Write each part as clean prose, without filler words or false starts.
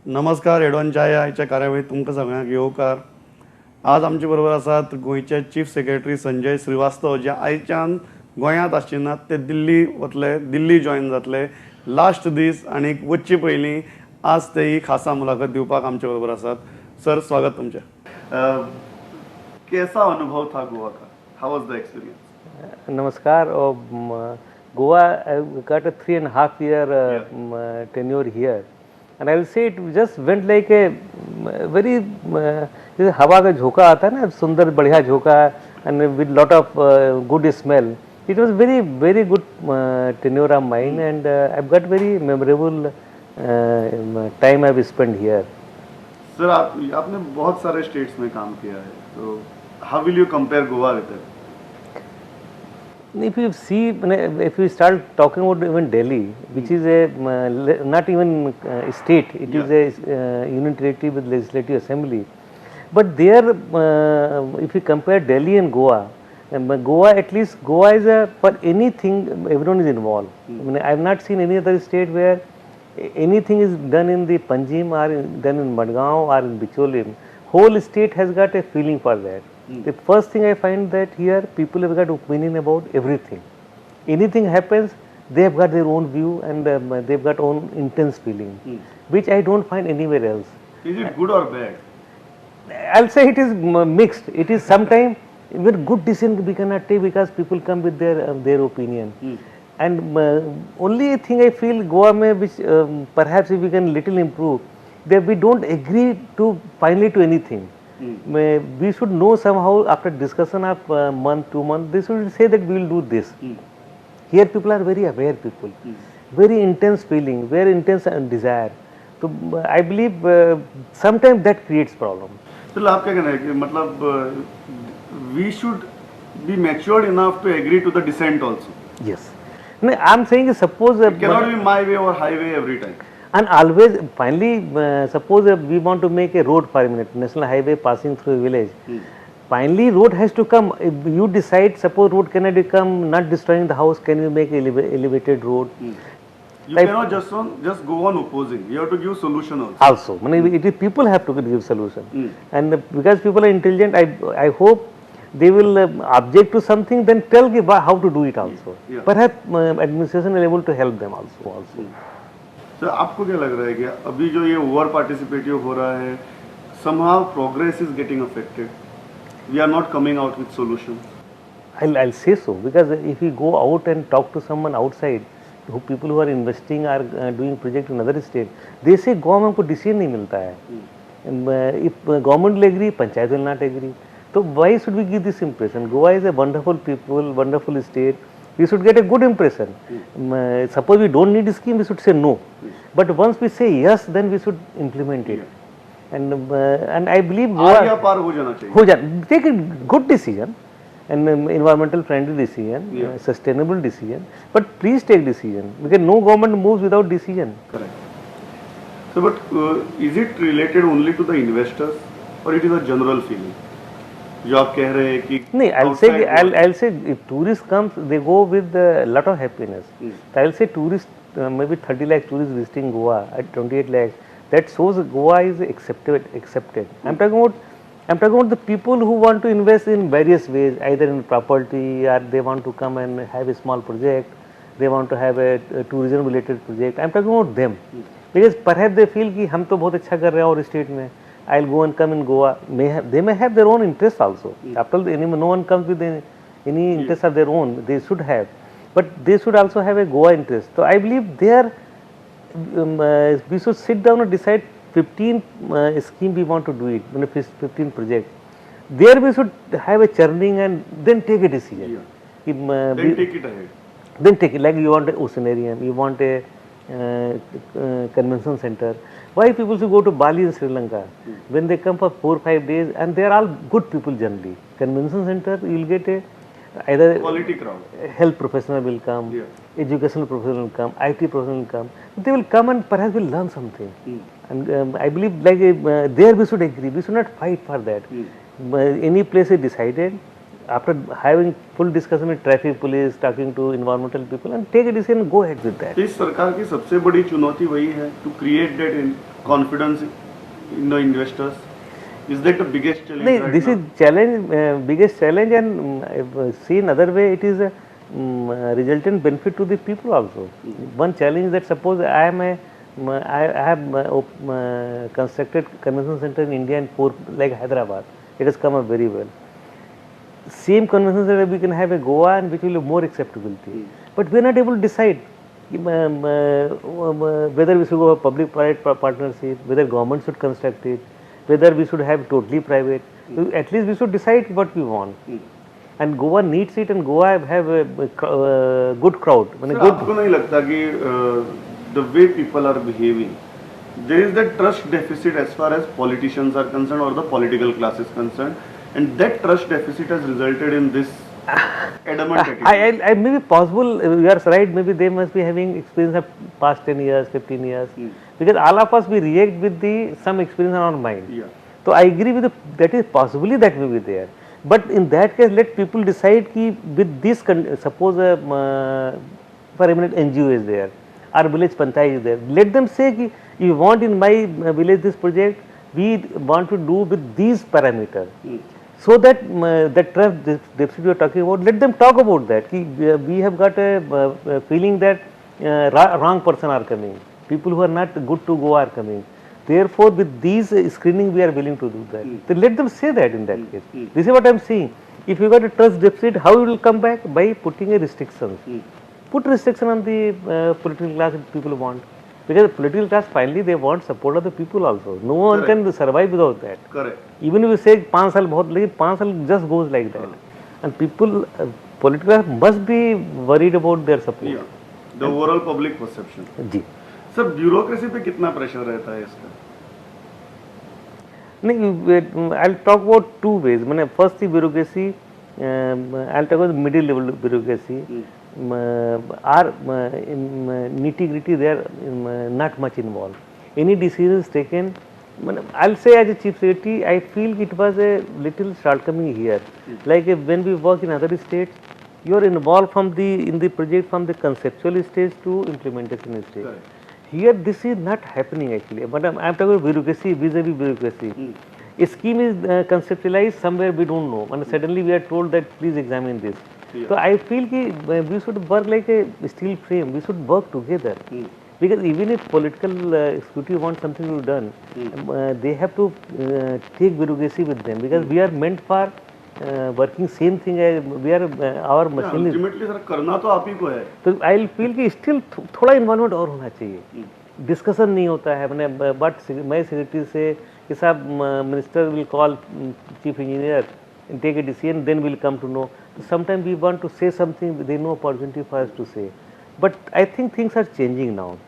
नमस्कार. हेडॉनच्या आयच्या कार्यावळीत तुमकां सगळ्यांक येवकार. आज आमचे बरोबर आसात गोंयचे चीफ सेक्रेटरी संजय श्रीवास्तव, जे आयच्यान गोंयांत आशिनात. ते दिल्ली वतले, दिल्ली जॉइन जातले लास्ट दीस, आनी वच्चे पयलीं आज ते ही खासा मुलाखत दिवपाक आमचे बरोबर आसात. सर, स्वागत तुमचे. कैसा अनुभव था गोवा का? How was the experience? नमस्कार. Goa, I got a 3.5 year tenure here, and I will say it just went like a very जैसे हवा का झोंका आता है ना, सुंदर बढ़िया झोंका, and with lot of good smell. It was very good tenure of mine, and I've got very memorable time I've spent here. Sir, आपने बहुत सारे स्टेट्स में काम किया है, तो how will you compare Goa with it? If you see, if you start talking about even Delhi, which is a not even state, it is a union territory with legislative assembly. But there, if you compare Delhi and Goa, Goa, at least Goa is for anything, everyone is involved. I have not seen any other state where anything is done in the Panjim or done in Madgaon or in Bicholim. Whole state has got a feeling for that. The first thing I find that here people have got opinion about everything. Anything happens, they have got their own view, and they've got own intense feeling, which I don't find anywhere else. Is it good or bad? I'll say it is mixed. It is sometimes even good decision we cannot take because people come with their opinion. And only thing I feel Goa mein, which perhaps if we can little improve, that we don't agree to finally to anything. We should know somehow after discussion of month, 2 months, they should say that we will do this. Here people are very aware people, very intense feeling, very intense desire. So I believe sometimes that creates problem. तो आप क्या कहना है कि मतलब we should be matured enough to agree to the dissent also? Yes. No, I'm saying suppose it cannot be my way or highway every time. And always, finally, suppose we want to make a road for a minute, national highway passing through a village. Finally, road has to come. If you decide, suppose road cannot become, not destroying the house, can you make elevated road? You cannot just go on opposing. You have to give solution also. Also, people have to give solution. And because people are intelligent, I hope they will object to something, then tell how to do it also. Perhaps administration is able to help them also. Sir, आपको क्या लग रहा है कि अभी जो ये over participative हो रहा है, somehow progress is getting affected? We are not coming out with solutions. I'll say so, because if we go out and talk to someone outside, people who are investing or doing project in other state, they say government को decision नहीं मिलता है. If government will agree, panchayat will not agree. So why should we give this impression? Goa is a wonderful people, wonderful state. We should get a good impression. Suppose we don't need a scheme, we should say no. But once we say yes, then we should implement it. And I believe Goa take a good decision, an environmental friendly decision, sustainable decision. But please take decision, because no government moves without decision. Correct. So, but is it related only to the investors, or it is a general feeling? जो आप कह रहे हैं कि नहीं, I'll say if tourists comes, they go with a lot of happiness. I'll say tourists, maybe 30 lakh tourists visiting Goa at 28 lakhs. That shows Goa is accepted. I'm talking about the people who want to invest in various ways, either in property, or they want to come and have a small project. They want to have a tourism related project. I'm talking about them, because perhaps they feel कि हम तो बहुत अच्छा कर रहे हैं और state में. I'll go and come in Goa. They may have their own interest also. After all, no one comes with any interest of their own. They should have, but they should also have a Goa interest. So I believe there we should sit down and decide 15 scheme we want to do it. 15 projects. There we should have a churning and then take a decision. Then take it ahead. Then take it, like you want an oceanarium, you want a convention center. Why people should go to Bali and Sri Lanka? When they come for 4 or 5 days, and they are all good people generally. Convention center, you will get either quality crowd. Health professional will come, educational professional will come, IT professional will come. They will come and perhaps will learn something. And I believe like there we should agree. We should not fight for that. Any place is decided. after having full discussion with traffic police, talking to environmental people, and take a decision, go ahead with that. इस सरकार की सबसे बड़ी चुनौती वही है to create that confidence in the investors. Is that the biggest challenge No, right this now? is challenge, biggest challenge, and seen other way, it is a resultant benefit to the people also. One challenge that suppose I am a I have constructed convention center in India in like Hyderabad. It has come up very well. Same convention center we can have a Goa and which will have more acceptability. But we are not able to decide whether we should go public-private partnership, whether government should construct it, whether we should have totally private. So at least we should decide what we want. And Goa needs it, and Goa have a good crowd. Sir, आपको नहीं लगता कि the way people are behaving, there is that trust deficit as far as politicians are concerned or the political class is concerned, and that trust deficit has resulted in this adamant attitude. I maybe possible, you are right, maybe they must be having experience of past 10 years, 15 years, because all of us we react with the some experience in our mind. Yeah. So I agree with that is possibly that may be there. But in that case, let people decide ki with this, suppose for a minute NGO is there, our village panchayat is there. Let them say ki you want in my village this project, we want to do with these parameters. So that that trust deficit you are talking about, let them talk about that. Ki, we have got a feeling that wrong person are coming, people who are not good to go are coming. Therefore, with these screening, we are willing to do that. Then let them say that in that case. This is what I am saying. If you got a trust deficit, how you will come back? By putting a restriction. Put restriction on the political class if people want. Because the political class finally they want support of the people also. No one can survive without that. Correct. Even if you say 5 साल बहुत, लेकिन 5 साल just goes like that. And people, political class must be worried about their support. Yeah. The overall public perception. जी. Sir bureaucracy पे कितना pressure रहता है इसका? नहीं, I'll talk about two ways. मैंने first the bureaucracy, I'll talk about the middle level bureaucracy. Are nitty gritty there, not much involved. Any decisions taken, I'll say as a chief secretary, I feel it was a little shortcoming here. Like when we work in other states, you are involved from in the project from the conceptual stage to implementation stage. Correct. Here this is not happening actually, but I'm talking about bureaucracy, vis-a-vis bureaucracy. A scheme is conceptualized somewhere we don't know, and suddenly we are told that please examine this. Yeah. So I feel that we should work like a steel frame, we should work together. Because even if political executive wants something to be done, they have to take bureaucracy with them, because we are meant for working same thing as we are our machine. Ultimately sir करना तो आप ही को है. तो I feel कि still थोड़ा involvement और होना चाहिए. डिस्कशन नहीं होता है मैंने बट मैं सेक्रेटरी से कि साहब minister will call chief engineer take a decision, then we'll come to know. Sometimes we want to say something, there is no opportunity for us to say. But I think things are changing now.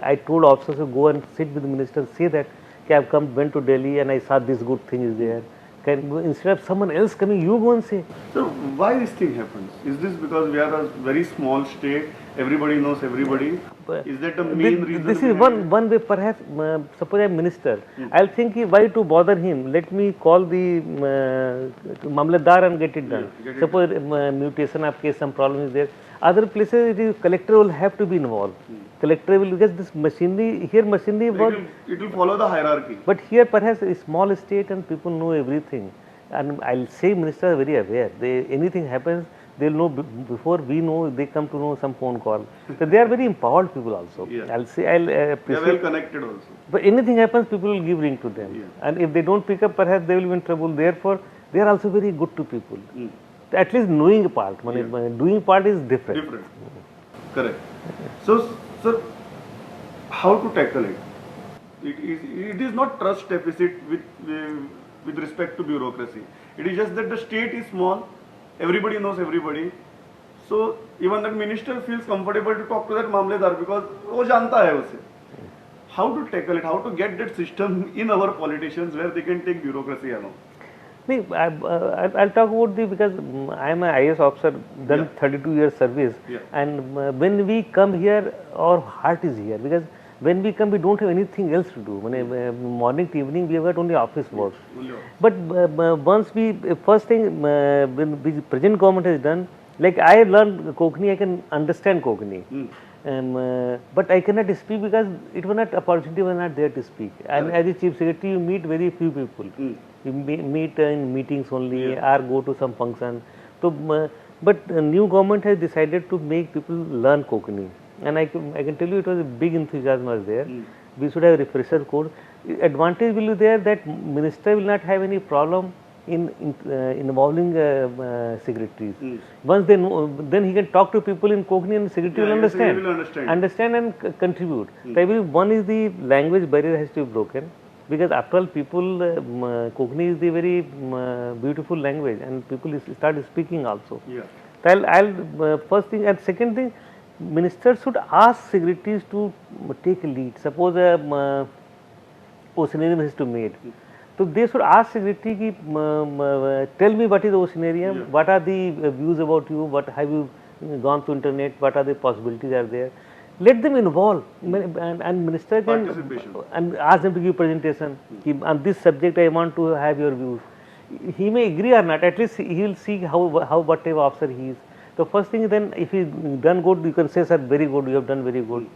I told officers to go and sit with the minister, say that I have went to Delhi and I saw this good thing is there. Instead of someone else coming, you go and say. So why this thing happens? Is this because we are a very small state, everybody knows everybody? Is that the main reason? This is one way perhaps, suppose I am minister, I'll think why to bother him, let me call the Mamlatdar and get it done. Suppose mutation of case, some problem is there. Other places, it is collector will have to be involved. Collector will, because this machinery, here machinery work. It will follow the hierarchy. But here perhaps a small state and people know everything. And I'll say ministers are very aware. Anything happens, they'll know before we know, they come to know some phone call. So they are very empowered people also. Yeah. I'll say, I'll appreciate. They are well connected also. But anything happens, people will give ring to them. Yeah. And if they don't pick up, perhaps they will be in trouble. Therefore, they are also very good to people. At least knowing a part, doing part is different. Different. Correct. So, sir, how to tackle it? It is not trust deficit with respect to bureaucracy. It is just that the state is small, everybody knows everybody. So even that minister feels comfortable to talk to that Mamledar because वो जानता है उसे. How to tackle it? How to get that system in our politicians where they can take bureaucracy along? I'll talk about because I am an IAS officer, done 32 years service, and when we come here, our heart is here because when we come, we don't have anything else to do. Morning to evening, we have got only office work. But once we, first thing, when the present government has done, like I learned Konkani, I can understand Konkani. But I cannot speak because it was not, opportunity was not there to speak. And as a chief secretary, you meet very few people. You meet in meetings only, or go to some function. So, but the new government has decided to make people learn Konkani. And I can tell you, it was a big enthusiasm was there. We should have a refresher course. Advantage will be there that minister will not have any problem in involving secretaries. Once they know, then he can talk to people in Konkani and secretary will understand and contribute. So one is the language barrier has to be broken, because after all people, Konkani is the very beautiful language and people start speaking also. So I'll first thing, and second thing, ministers should ask secretaries to take a lead. Suppose a oceanarium has to made. So they should ask secretary ki, tell me what is the oceanarium, what are the views about you, what have you gone to internet, what are the possibilities are there. Let them involve, and minister can and ask them to give presentation. On this subject I want to have your views. He may agree or not, at least he will see how what type of officer he is. So first thing, then if he done good, you can say, sir, very good, you have done very good.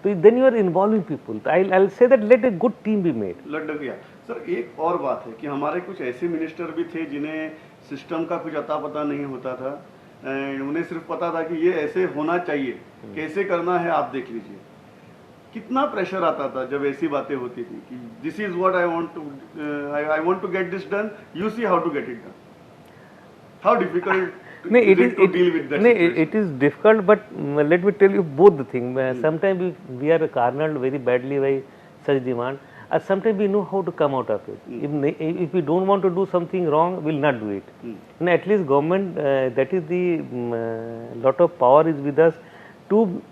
So then you are involving people. I'll say that let a good team be made. Sir एक और बात है कि हमारे कुछ ऐसे minister भी थे जिन्हें सिस्टम का कुछ अता पता नहीं होता था, उन्हें सिर्फ पता था कि ये ऐसे होना चाहिए, कैसे करना है आप देख लीजिए। कितना प्रेशर आता था जब ऐसी बातें होती थी कि this is what I want to get this done, you see how to get it done. How difficult it is difficult, but let me tell you both the things. Sometimes we are cornered very badly by such demand, and sometimes we know how to come out of it. If we don't want to do something wrong, we will not do it. And at least government, that is the lot of power is with us to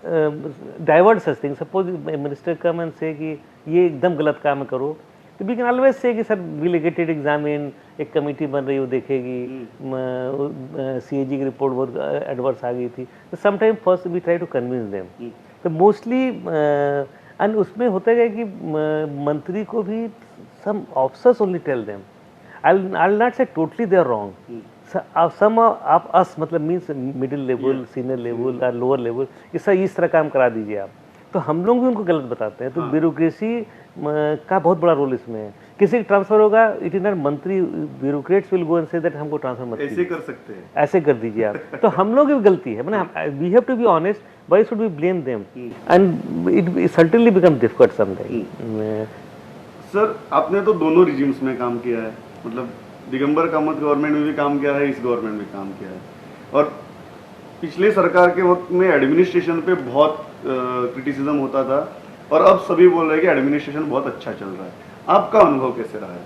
divert such things. Suppose a minister come and say कि ये एकदम गलत काम करो, तो we can always say कि sir we'll get it examined, एक committee बन रही हो देखेगी, CAG की रिपोर्ट बहुत एडवर्स आ गई थी. तो sometime first we try to convince them. तो मोस्टली एंड उसमें होता है कि मंत्री को भी some officers only tell them. I'll not say totally they are wrong. Some of us मतलब means middle level, senior level or lower level, इस तरह काम करा दीजिए आप. तो हम लोग भी उनको गलत बताते हैं. तो ब्यूरोक्रेसी का बहुत बड़ा रोल इसमें है. किसी का ट्रांसफर होगा, इट इज नॉट मंत्री, bureaucrats will go and say that हमको ट्रांसफर मत ऐसे कर सकते हैं, ऐसे कर दीजिए आप. तो हम लोग की गलती है. मतलब we have to be honest, why should we blame them, and it certainly become difficult sometime. Sir आपने तो दोनों रिजिम्स में काम किया है, मतलब दिगंबर कामत गवर्नमेंट में भी काम किया है, इस गवर्नमेंट में काम किया है, और पिछले सरकार के वक्त में एडमिनिस्ट्रेशन पे बहुत क्रिटिसिज्म होता था, और अब सभी बोल रहे हैं कि एडमिनिस्ट्रेशन बहुत अच्छा चल रहा है. आपका अनुभव कैसे रहा है?